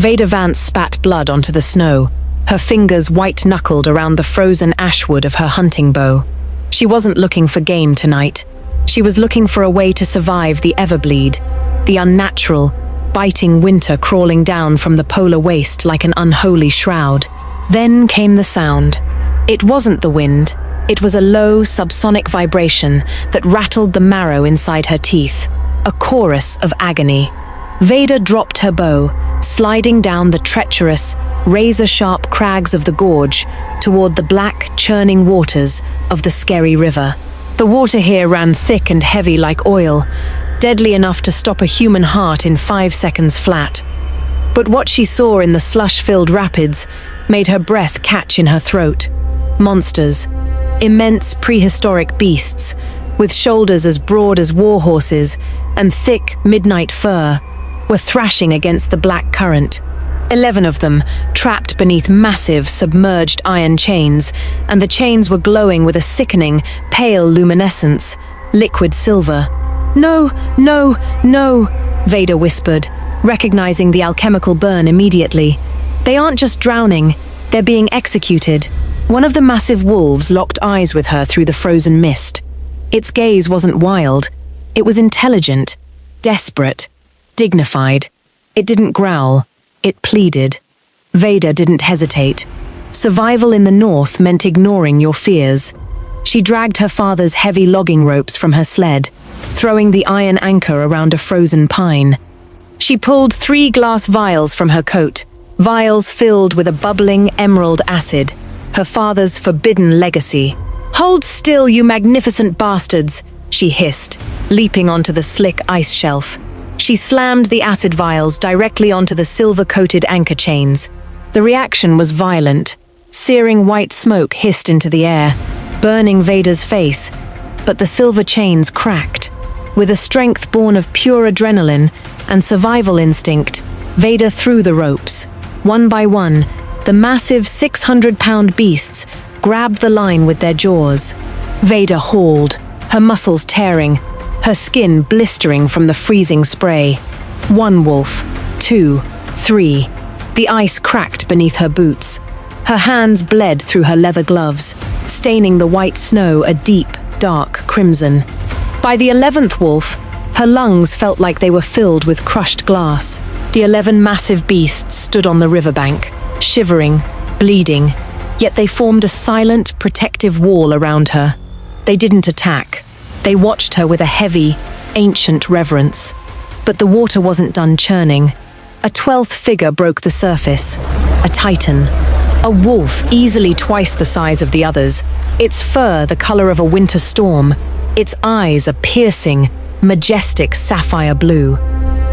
Veda Vance spat blood onto the snow, her fingers white-knuckled around the frozen ashwood of her hunting bow. She wasn't looking for game tonight. She was looking for a way to survive the Everbleed, the unnatural, biting winter crawling down from the polar waste like an unholy shroud. Then came the sound. It wasn't the wind. It was a low, subsonic vibration that rattled the marrow inside her teeth, a chorus of agony. Veda dropped her bow, sliding down the treacherous, razor-sharp crags of the gorge toward the black, churning waters of the Skerry River. The water here ran thick and heavy like oil, deadly enough to stop a human heart in 5 seconds flat. But what she saw in the slush-filled rapids made her breath catch in her throat. Monsters, immense prehistoric beasts, with shoulders as broad as war horses and thick midnight fur, were thrashing against the black current. 11 of them, trapped beneath massive, submerged iron chains, and the chains were glowing with a sickening, pale luminescence, liquid silver. "No, no, no," Veda whispered, recognizing the alchemical burn immediately. "They aren't just drowning, they're being executed." One of the massive wolves locked eyes with her through the frozen mist. Its gaze wasn't wild. It was intelligent, desperate, dignified. It didn't growl. It pleaded. Veda didn't hesitate. Survival in the north meant ignoring your fears. She dragged her father's heavy logging ropes from her sled, throwing the iron anchor around a frozen pine. She pulled 3 glass vials from her coat, vials filled with a bubbling emerald acid, her father's forbidden legacy. "Hold still, you magnificent bastards," she hissed, leaping onto the slick ice shelf. She slammed the acid vials directly onto the silver-coated anchor chains. The reaction was violent. Searing white smoke hissed into the air, burning Veda's face, but the silver chains cracked. With a strength born of pure adrenaline and survival instinct, Veda threw the ropes. One by one, the massive 600-pound beasts grabbed the line with their jaws. Veda hauled, her muscles tearing, her skin blistering from the freezing spray. 1 wolf, 2, 3. The ice cracked beneath her boots. Her hands bled through her leather gloves, staining the white snow a deep, dark crimson. By the 11th wolf, her lungs felt like they were filled with crushed glass. The 11 massive beasts stood on the riverbank, shivering, bleeding, yet they formed a silent, protective wall around her. They didn't attack. They watched her with a heavy, ancient reverence. But the water wasn't done churning. A 12th figure broke the surface. A titan. A wolf easily twice the size of the others, its fur the color of a winter storm, its eyes a piercing, majestic sapphire blue.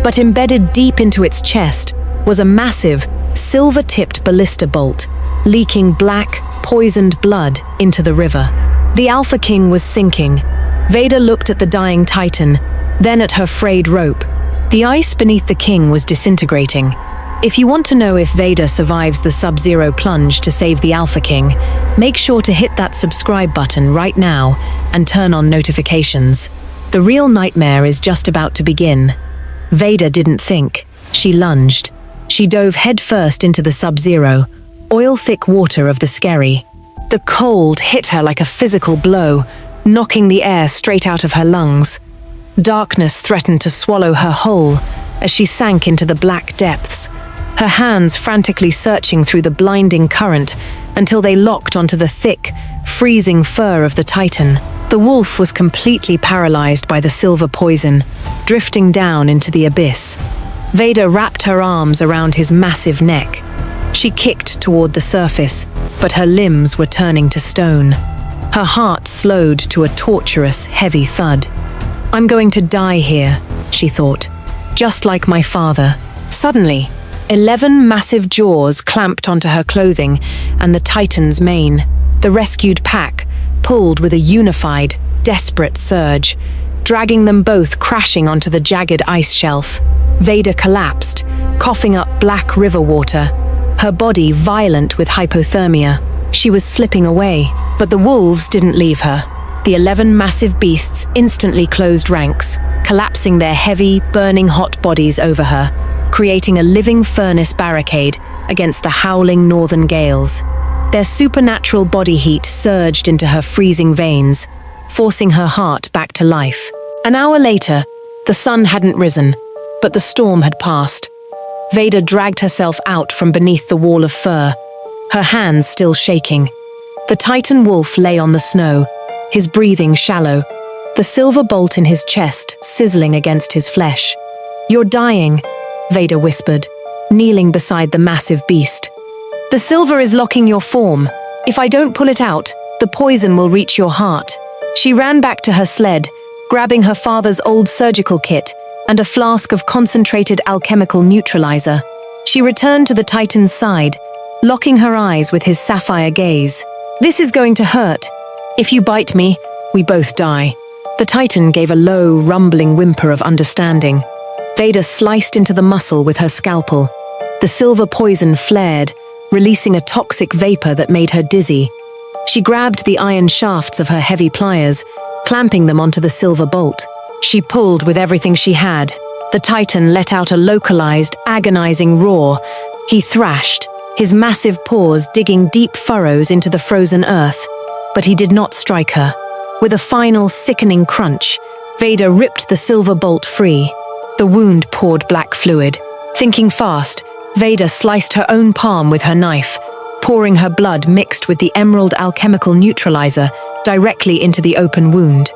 But embedded deep into its chest was a massive, silver-tipped ballista bolt, leaking black, poisoned blood into the river. The Alpha King was sinking. Veda looked at the dying titan, then at her frayed rope. The ice beneath the king was disintegrating. If you want to know if Veda survives the sub-zero plunge to save the Alpha King, make sure to hit that subscribe button right now and turn on notifications. The real nightmare is just about to begin. Veda didn't think. She lunged. She dove headfirst into the sub-zero, oil-thick water of the Skerry. The cold hit her like a physical blow, knocking the air straight out of her lungs. Darkness threatened to swallow her whole as she sank into the black depths, her hands frantically searching through the blinding current until they locked onto the thick, freezing fur of the titan. The wolf was completely paralyzed by the silver poison, drifting down into the abyss. Veda wrapped her arms around his massive neck. She kicked toward the surface, but her limbs were turning to stone. Her heart slowed to a torturous, heavy thud. "I'm going to die here," she thought, "just like my father." Suddenly, 11 massive jaws clamped onto her clothing and the titan's mane. The rescued pack pulled with a unified, desperate surge, dragging them both crashing onto the jagged ice shelf. Veda collapsed, coughing up black river water, her body violent with hypothermia. She was slipping away, but the wolves didn't leave her. The 11 massive beasts instantly closed ranks, collapsing their heavy, burning hot bodies over her. creating a living furnace barricade against the howling northern gales. Their supernatural body heat surged into her freezing veins, forcing her heart back to life. An hour later, the sun hadn't risen, but the storm had passed. Veda dragged herself out from beneath the wall of fur, her hands still shaking. The Titan wolf lay on the snow, his breathing shallow, the silver bolt in his chest sizzling against his flesh. "You're dying," Veda whispered, kneeling beside the massive beast. "The silver is locking your form. If I don't pull it out, the poison will reach your heart." She ran back to her sled, grabbing her father's old surgical kit and a flask of concentrated alchemical neutralizer. She returned to the Titan's side, locking her eyes with his sapphire gaze. "This is going to hurt. If you bite me, we both die." The Titan gave a low, rumbling whimper of understanding. Veda sliced into the muscle with her scalpel. The silver poison flared, releasing a toxic vapor that made her dizzy. She grabbed the iron shafts of her heavy pliers, clamping them onto the silver bolt. She pulled with everything she had. The Titan let out a localized, agonizing roar. He thrashed, his massive paws digging deep furrows into the frozen earth. But he did not strike her. With a final, sickening crunch, Veda ripped the silver bolt free. The wound poured black fluid. Thinking fast, Veda sliced her own palm with her knife, pouring her blood mixed with the emerald alchemical neutralizer directly into the open wound.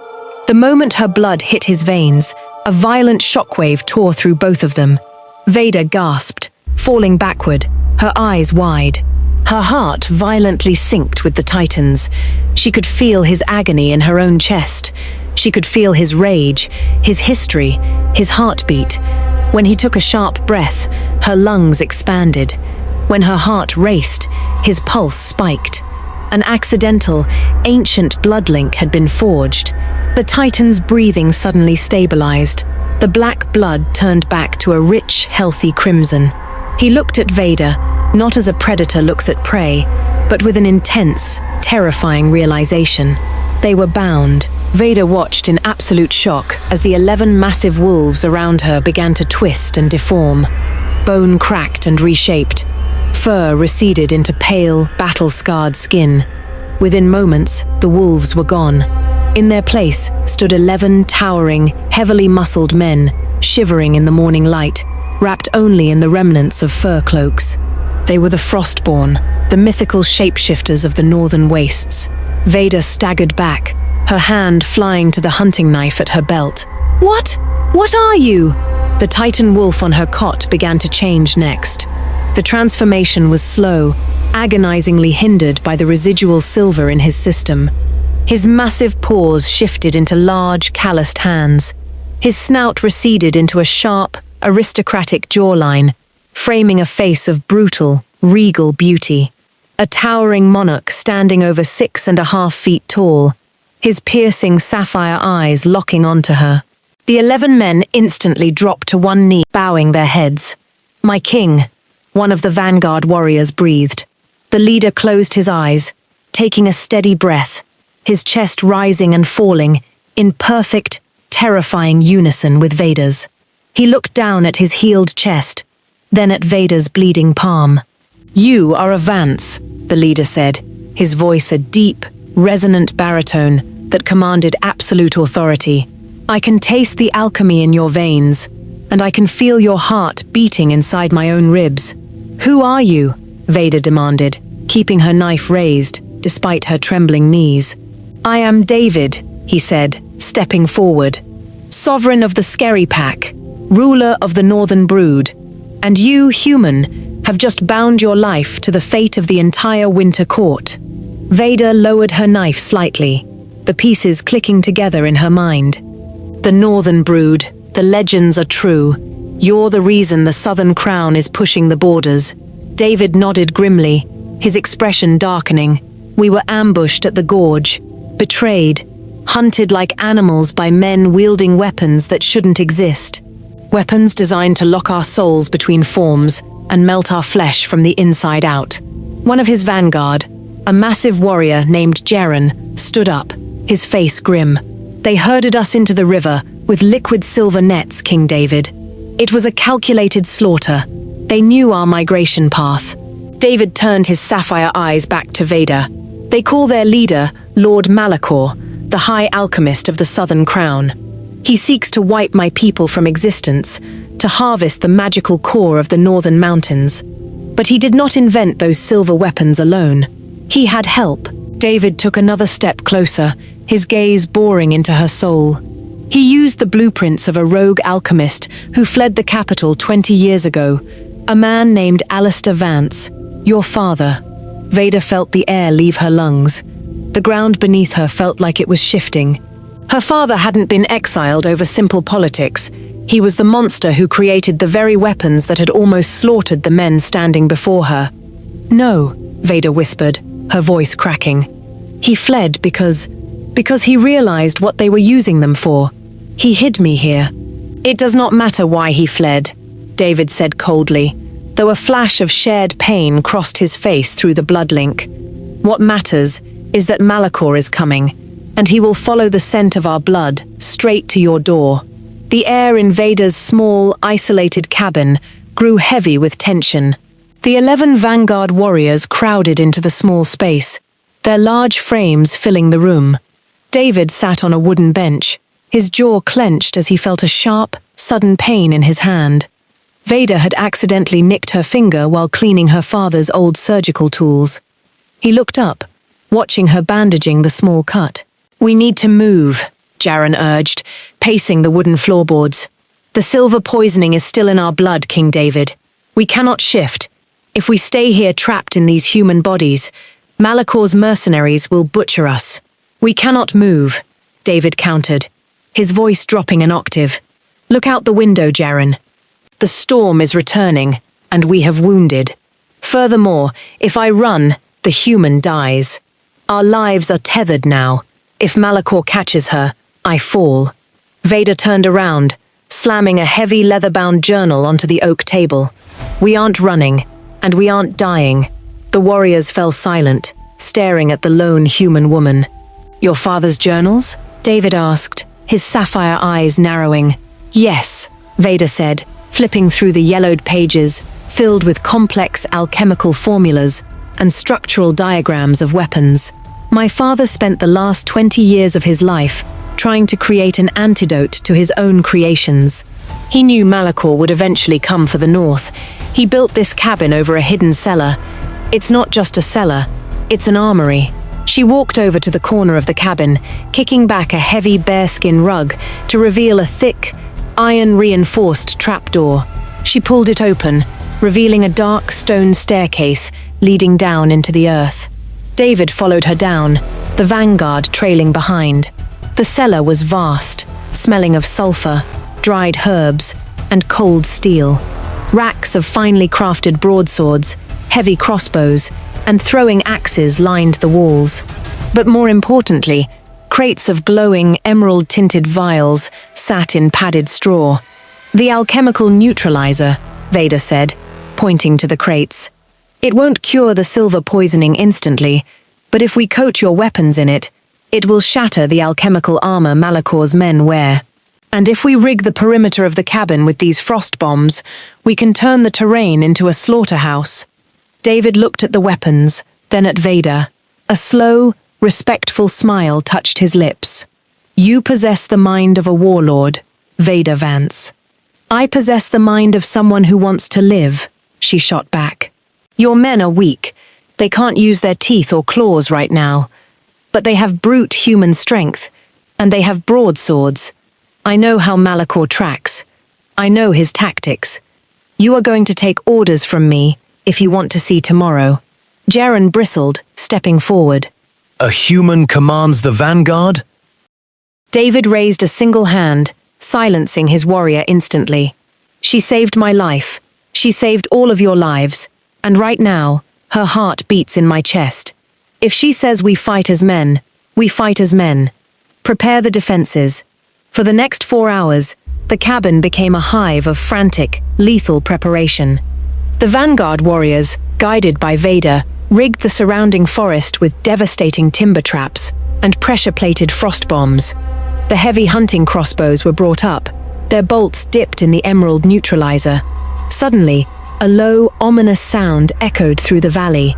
The moment her blood hit his veins, a violent shockwave tore through both of them. Veda gasped, falling backward, her eyes wide. Her heart violently synced with the Titan's. She could feel his agony in her own chest. She could feel his rage, his history, his heartbeat. When he took a sharp breath, her lungs expanded. When her heart raced, his pulse spiked. An accidental, ancient blood link had been forged. The Titan's breathing suddenly stabilized. The black blood turned back to a rich, healthy crimson. He looked at Veda, not as a predator looks at prey, but with an intense, terrifying realization. They were bound. Veda watched in absolute shock as the 11 massive wolves around her began to twist and deform. Bone cracked and reshaped. Fur receded into pale, battle-scarred skin. Within moments, the wolves were gone. In their place stood 11 towering, heavily muscled men, shivering in the morning light, wrapped only in the remnants of fur cloaks. They were the Frostborn, the mythical shapeshifters of the northern wastes. Veda staggered back, her hand flying to the hunting knife at her belt. "What? What are you?" The Titan wolf on her cot began to change next. The transformation was slow, agonizingly hindered by the residual silver in his system. His massive paws shifted into large, calloused hands. His snout receded into a sharp, aristocratic jawline, framing a face of brutal, regal beauty. A towering monarch standing over 6.5 feet tall, his piercing sapphire eyes locking onto her. The 11 men instantly dropped to one knee, bowing their heads. "My king," one of the vanguard warriors breathed. The leader closed his eyes, taking a steady breath, his chest rising and falling in perfect, terrifying unison with Veda's. He looked down at his healed chest, then at Veda's bleeding palm. "You are a Vance," the leader said, his voice a deep, resonant baritone that commanded absolute authority. "I can taste the alchemy in your veins, and I can feel your heart beating inside my own ribs." "Who are you?" Veda demanded, keeping her knife raised, despite her trembling knees. "I am David," he said, stepping forward. "Sovereign of the Skerry Pact, ruler of the Northern Brood. And you, human, have just bound your life to the fate of the entire Winter Court." Veda lowered her knife slightly, the pieces clicking together in her mind. "The Northern Brood, the legends are true. You're the reason the Southern Crown is pushing the borders." David nodded grimly, his expression darkening. "We were ambushed at the gorge, betrayed, hunted like animals by men wielding weapons that shouldn't exist. Weapons designed to lock our souls between forms and melt our flesh from the inside out." One of his vanguard, a massive warrior named Jeren, stood up, his face grim. "They herded us into the river with liquid silver nets, King David. It was a calculated slaughter. They knew our migration path. David turned his sapphire eyes back to Veda. They call their leader Lord Malakor, the High Alchemist of the Southern Crown. He seeks to wipe my people from existence, to harvest the magical core of the northern mountains. But he did not invent those silver weapons alone. He had help. David took another step closer, his gaze boring into her soul. He used the blueprints of a rogue alchemist who fled the capital 20 years ago, a man named Veda Vance, your father. Veda felt the air leave her lungs. The ground beneath her felt like it was shifting. Her father hadn't been exiled over simple politics. He was the monster who created the very weapons that had almost slaughtered the men standing before her. No, Veda whispered, her voice cracking. He fled because he realized what they were using them for. He hid me here. It does not matter why he fled, David said coldly, though a flash of shared pain crossed his face through the blood link. What matters is that Malakor is coming, and he will follow the scent of our blood straight to your door. The air in Veda's small, isolated cabin grew heavy with tension. The 11 vanguard warriors crowded into the small space, their large frames filling the room. David sat on a wooden bench, his jaw clenched as he felt a sharp, sudden pain in his hand. Veda had accidentally nicked her finger while cleaning her father's old surgical tools. He looked up, watching her bandaging the small cut. "We need to move," Jaren urged, pacing the wooden floorboards. "The silver poisoning is still in our blood, King David. We cannot shift. If we stay here trapped in these human bodies, Malakor's mercenaries will butcher us." "We cannot move," David countered, his voice dropping an octave. "Look out the window, Jaren. The storm is returning, and we have wounded. Furthermore, if I run, the human dies. Our lives are tethered now. If Malakor catches her, I fall." Veda turned around, slamming a heavy leather-bound journal onto the oak table. "We aren't running, and we aren't dying." The warriors fell silent, staring at the lone human woman. "Your father's journals?" David asked, his sapphire eyes narrowing. "Yes," Veda said, flipping through the yellowed pages, filled with complex alchemical formulas and structural diagrams of weapons. "My father spent the last 20 years of his life trying to create an antidote to his own creations. He knew Malakor would eventually come for the north. He built this cabin over a hidden cellar. It's not just a cellar, it's an armory." She walked over to the corner of the cabin, kicking back a heavy bearskin rug to reveal a thick, iron-reinforced trapdoor. She pulled it open, revealing a dark stone staircase leading down into the earth. David followed her down, the vanguard trailing behind. The cellar was vast, smelling of sulfur, dried herbs, and cold steel. Racks of finely crafted broadswords, heavy crossbows, and throwing axes lined the walls. But more importantly, crates of glowing, emerald-tinted vials sat in padded straw. "The alchemical neutralizer," Veda said, pointing to the crates. "It won't cure the silver poisoning instantly, but if we coat your weapons in it, it will shatter the alchemical armor Malakor's men wear. And if we rig the perimeter of the cabin with these frost bombs, we can turn the terrain into a slaughterhouse." David looked at the weapons, then at Veda. A slow, respectful smile touched his lips. "You possess the mind of a warlord, Veda Vance. I possess the mind of someone who wants to live," she shot back. "Your men are weak. They can't use their teeth or claws right now. But they have brute human strength, and they have broadswords. I know how Malakor tracks. I know his tactics. You are going to take orders from me if you want to see tomorrow." Jaren bristled, stepping forward. "A human commands the vanguard?" David raised a single hand, silencing his warrior instantly. "She saved my life. She saved all of your lives. And right now, her heart beats in my chest. If she says we fight as men, we fight as men. Prepare the defenses." For the next 4 hours, the cabin became a hive of frantic, lethal preparation. The vanguard warriors, guided by Veda, rigged the surrounding forest with devastating timber traps and pressure-plated frost bombs. The heavy hunting crossbows were brought up, Their bolts dipped in the emerald neutralizer. Suddenly, a low, ominous sound echoed through the valley.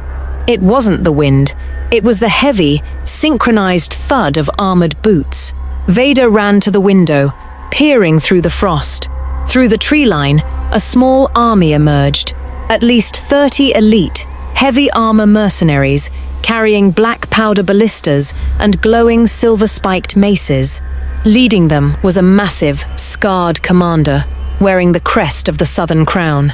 It wasn't the wind. It was the heavy, synchronized thud of armored boots. Veda ran to the window, peering through the frost. Through the tree line, a small army emerged. At least 30 elite, heavy armor mercenaries, carrying black powder ballistas and glowing silver-spiked maces. Leading them was a massive, scarred commander, wearing the crest of the Southern Crown.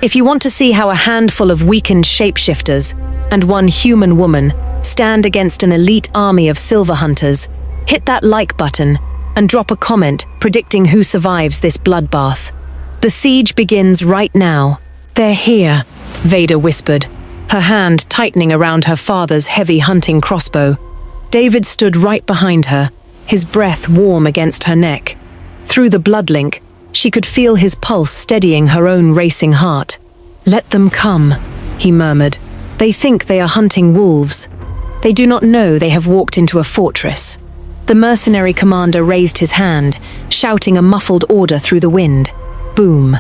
If you want to see how a handful of weakened shapeshifters and one human woman stand against an elite army of silver hunters, hit that like button and drop a comment predicting who survives this bloodbath. The siege begins right now. They're here, Veda whispered, her hand tightening around her father's heavy hunting crossbow. David stood right behind her, his breath warm against her neck. Through the blood-link, she could feel his pulse steadying her own racing heart. "Let them come," he murmured. "They think they are hunting wolves. They do not know they have walked into a fortress." The mercenary commander raised his hand, shouting a muffled order through the wind. Boom.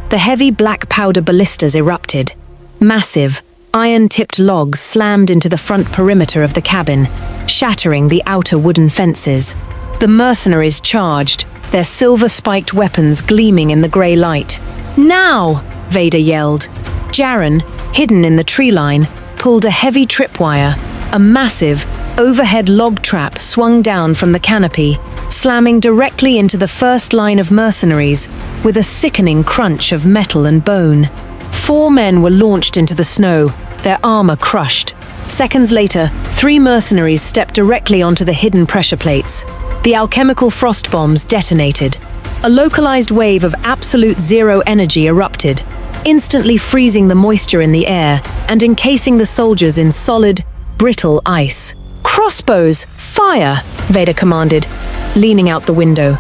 The heavy black powder ballistas erupted. Massive, iron-tipped logs slammed into the front perimeter of the cabin, shattering the outer wooden fences. The mercenaries charged, their silver-spiked weapons gleaming in the grey light. "Now!" Veda yelled. Jaren, hidden in the tree line, pulled a heavy tripwire. A massive, overhead log trap swung down from the canopy, slamming directly into the first line of mercenaries with a sickening crunch of metal and bone. 4 men were launched into the snow, their armor crushed. Seconds later, 3 mercenaries stepped directly onto the hidden pressure plates. The alchemical frost bombs detonated. A localized wave of absolute zero energy erupted, instantly freezing the moisture in the air and encasing the soldiers in solid, brittle ice. "Crossbows, fire!" Veda commanded, leaning out the window.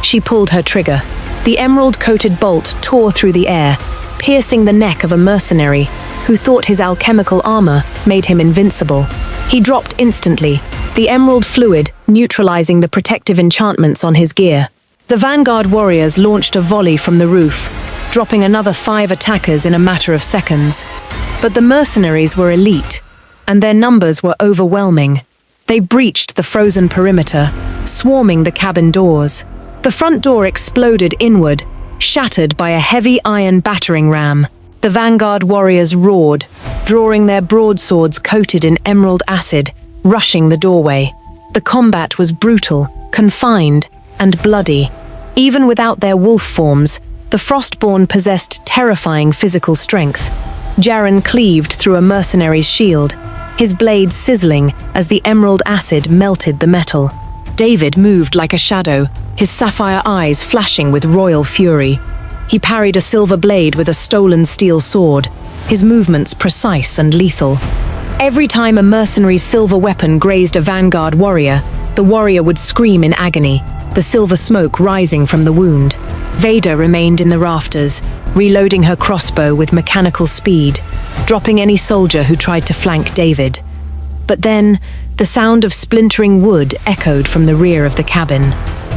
She pulled her trigger. The emerald-coated bolt tore through the air, piercing the neck of a mercenary who thought his alchemical armor made him invincible. He dropped instantly, the emerald fluid neutralizing the protective enchantments on his gear. The vanguard warriors launched a volley from the roof, dropping another 5 attackers in a matter of seconds. But the mercenaries were elite, and their numbers were overwhelming. They breached the frozen perimeter, swarming the cabin doors. The front door exploded inward, shattered by a heavy iron battering ram. The vanguard warriors roared, drawing their broadswords coated in emerald acid, rushing the doorway. The combat was brutal, confined, and bloody. Even without their wolf forms, the Frostborn possessed terrifying physical strength. Jaren cleaved through a mercenary's shield, his blade sizzling as the emerald acid melted the metal. David moved like a shadow, his sapphire eyes flashing with royal fury. He parried a silver blade with a stolen steel sword, his movements precise and lethal. Every time a mercenary's silver weapon grazed a vanguard warrior, the warrior would scream in agony, the silver smoke rising from the wound. Veda remained in the rafters, reloading her crossbow with mechanical speed, dropping any soldier who tried to flank David. But then, the sound of splintering wood echoed from the rear of the cabin.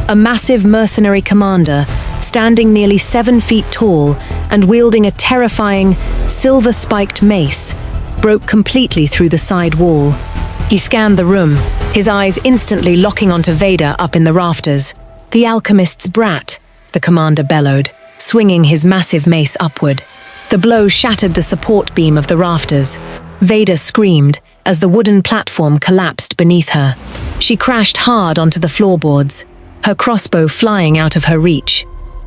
A massive mercenary commander, standing nearly 7 feet tall and wielding a terrifying, silver-spiked mace, broke completely through the side wall. He scanned the room, his eyes instantly locking onto Veda up in the rafters. "The alchemist's brat," the commander bellowed, swinging his massive mace upward. The blow shattered the support beam of the rafters. Veda screamed as the wooden platform collapsed beneath her. She crashed hard onto the floorboards, her crossbow flying out of her reach.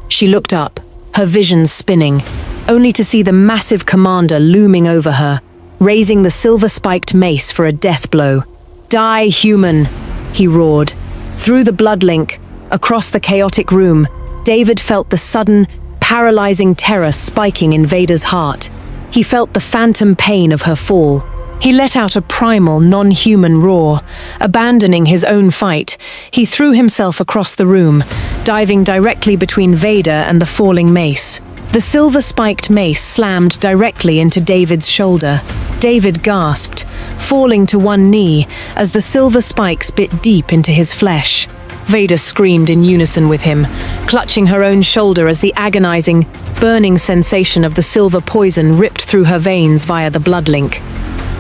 She looked up, her vision spinning, only to see the massive commander looming over her, raising the silver-spiked mace for a death blow. "Die, human!" he roared. Through the blood-link, across the chaotic room, David felt the sudden, paralyzing terror spiking in Veda's heart. He felt the phantom pain of her fall. He let out a primal, non-human roar. Abandoning his own fight, he threw himself across the room, diving directly between Veda and the falling mace. The silver-spiked mace slammed directly into David's shoulder. David gasped, falling to one knee as the silver spikes bit deep into his flesh. Veda screamed in unison with him, clutching her own shoulder as the agonizing, burning sensation of the silver poison ripped through her veins via the blood link.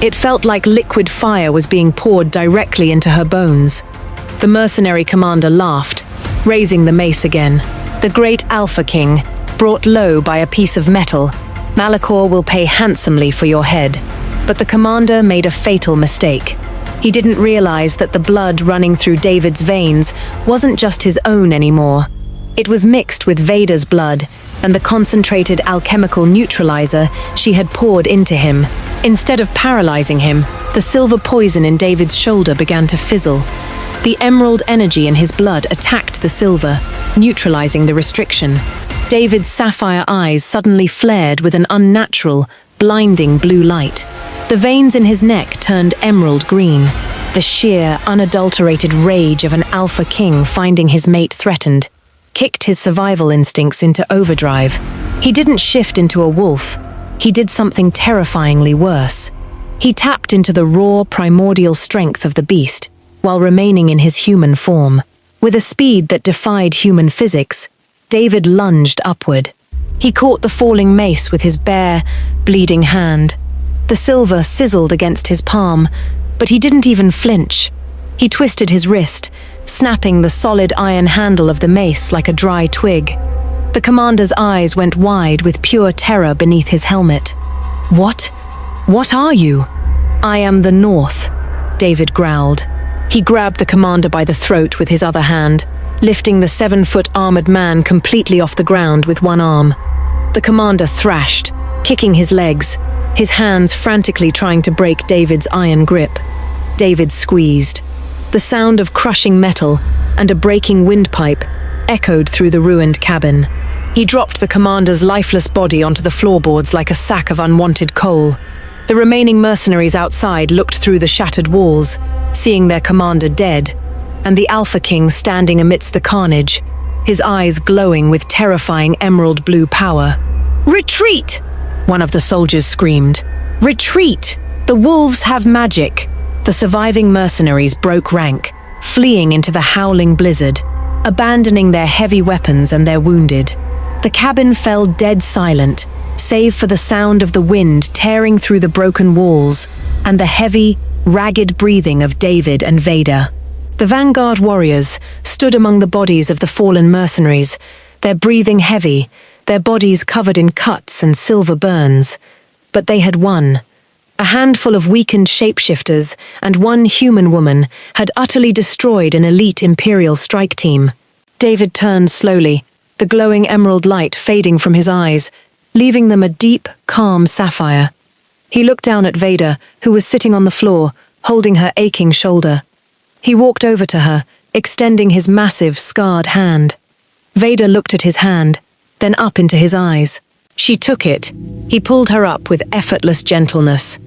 It felt like liquid fire was being poured directly into her bones. The mercenary commander laughed, raising the mace again. The great Alpha King, brought low by a piece of metal, Malakor will pay handsomely for your head. But the commander made a fatal mistake. He didn't realize that the blood running through David's veins wasn't just his own anymore. It was mixed with Veda's blood and the concentrated alchemical neutralizer she had poured into him. Instead of paralyzing him, the silver poison in David's shoulder began to fizzle. The emerald energy in his blood attacked the silver, neutralizing the restriction. David's sapphire eyes suddenly flared with an unnatural, blinding blue light. The veins in his neck turned emerald green. The sheer, unadulterated rage of an alpha king finding his mate threatened kicked his survival instincts into overdrive. He didn't shift into a wolf. He did something terrifyingly worse. He tapped into the raw, primordial strength of the beast, while remaining in his human form. With a speed that defied human physics, David lunged upward. He caught the falling mace with his bare, bleeding hand. The silver sizzled against his palm, but he didn't even flinch. He twisted his wrist, snapping the solid iron handle of the mace like a dry twig. The commander's eyes went wide with pure terror beneath his helmet. "What? What are you?" "I am the North," David growled. He grabbed the commander by the throat with his other hand, lifting the 7-foot armored man completely off the ground with one arm. The commander thrashed, kicking his legs, his hands frantically trying to break David's iron grip. David squeezed. The sound of crushing metal and a breaking windpipe echoed through the ruined cabin. He dropped the commander's lifeless body onto the floorboards like a sack of unwanted coal. The remaining mercenaries outside looked through the shattered walls, seeing their commander dead, and the Alpha King standing amidst the carnage, his eyes glowing with terrifying emerald blue power. "Retreat!" one of the soldiers screamed. "Retreat! The wolves have magic!" The surviving mercenaries broke rank, fleeing into the howling blizzard, abandoning their heavy weapons and their wounded. The cabin fell dead silent, save for the sound of the wind tearing through the broken walls and the heavy, ragged breathing of David and Veda. The vanguard warriors stood among the bodies of the fallen mercenaries, their breathing heavy, their bodies covered in cuts and silver burns. But they had won. A handful of weakened shapeshifters and one human woman had utterly destroyed an elite Imperial strike team. David turned slowly, the glowing emerald light fading from his eyes, leaving them a deep, calm sapphire. He looked down at Veda, who was sitting on the floor, holding her aching shoulder. He walked over to her, extending his massive, scarred hand. Veda looked at his hand, then up into his eyes. She took it. He pulled her up with effortless gentleness.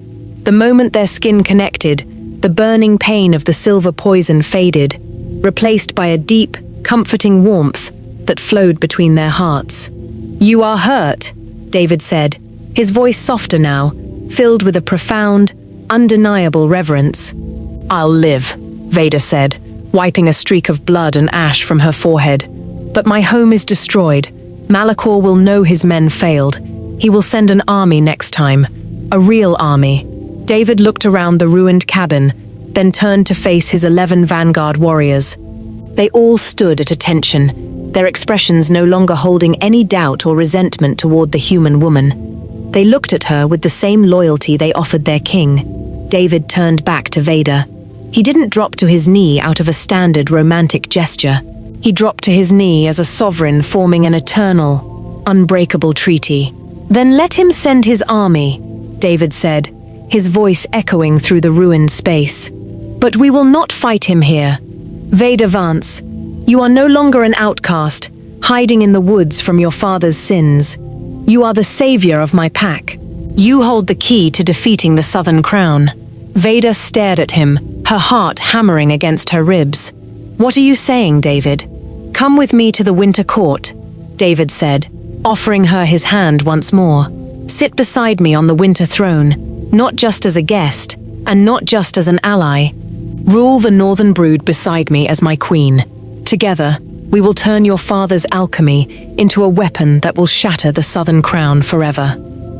The moment their skin connected, the burning pain of the silver poison faded, replaced by a deep, comforting warmth that flowed between their hearts. "You are hurt," David said, his voice softer now, filled with a profound, undeniable reverence. "I'll live," Veda said, wiping a streak of blood and ash from her forehead. "But my home is destroyed. Malakor will know his men failed. He will send an army next time. A real army." David looked around the ruined cabin, then turned to face his 11 vanguard warriors. They all stood at attention, their expressions no longer holding any doubt or resentment toward the human woman. They looked at her with the same loyalty they offered their king. David turned back to Veda. He didn't drop to his knee out of a standard romantic gesture. He dropped to his knee as a sovereign forming an eternal, unbreakable treaty. "Then let him send his army," David said, his voice echoing through the ruined space. "But we will not fight him here. Veda Vance, you are no longer an outcast, hiding in the woods from your father's sins. You are the savior of my pack. You hold the key to defeating the Southern Crown." Veda stared at him, her heart hammering against her ribs. "What are you saying, David?" "Come with me to the Winter Court," David said, offering her his hand once more. "Sit beside me on the Winter Throne, not just as a guest, and not just as an ally. Rule the Northern Brood beside me as my queen." Together, we will turn your father's alchemy into a weapon that will shatter the Southern Crown forever.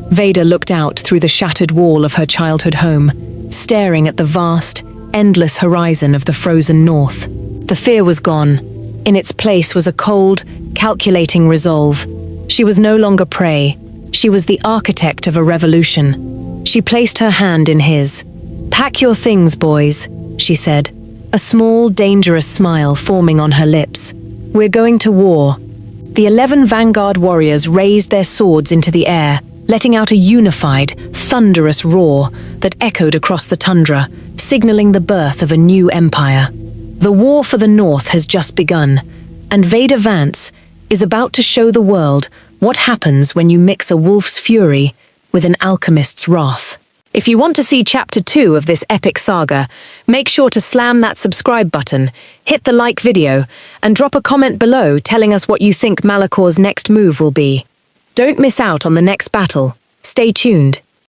Veda looked out through the shattered wall of her childhood home, staring at the vast, endless horizon of the frozen north. The fear was gone. In its place was a cold, calculating resolve. She was no longer prey. She was the architect of a revolution. She placed her hand in his. "Pack your things, boys," she said, a small, dangerous smile forming on her lips. "We're going to war." The 11 vanguard warriors raised their swords into the air, letting out a unified, thunderous roar that echoed across the tundra, signaling the birth of a new empire. The war for the North has just begun, and Veda Vance is about to show the world what happens when you mix a wolf's fury with an alchemist's wrath. If you want to see Chapter 2 of this epic saga, make sure to slam that subscribe button, hit the like video, and drop a comment below telling us what you think Malakor's next move will be. Don't miss out on the next battle. Stay tuned.